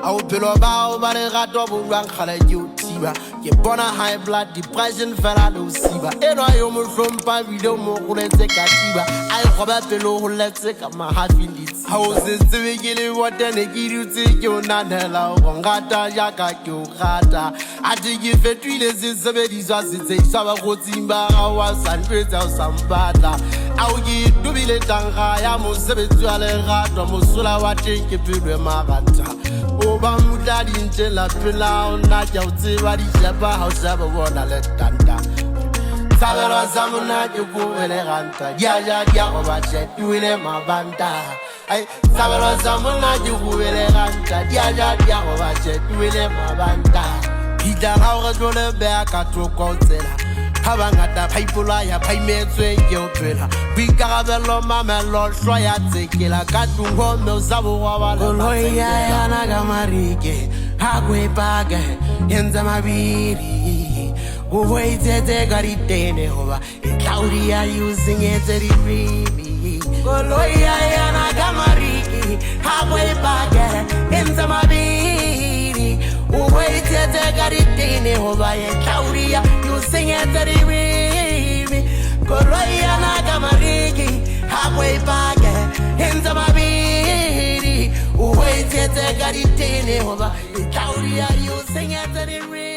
I'll pillow about by the rat of one color you tiba. You born a high blood depression fella luciba. And I almost from video more let's take a tiba. I hope that pillow let's take a my heart in it. Houses to begin what then they give you to you not hello. Gata yaka you gata. I think if it really is somebody's was it say some timba hours and great house and bata. I'll give to be let down. I am on 7 to a rat or Musula watching keep you marata. Oba mudadi nchela pila Unaja utiwa di shepa Hausaba wana letanda Sabero samuna jukuwele ganta Gya oba chetuwele mabanda Sabero samuna jukuwele ganta Gya oba chetuwele mabanda Hida haura dole bea katro konsela Habangata paipula ya paimetswe yopela Bikarabelo mamelo shwaya tekela Katungo meuzabo wawala Koloya ya nagamarike Hagwe bage Yenza mabiri Uweitete garitene hova Claudia using it rimi Koloya ya nagamarike Hagwe bage Yenza mabiri Uweitete garitene hova Claudia using it rimi Koloya nagamarike Hagwe bage Yenza mabiri Uweitete garitene hova Claudia using it rimi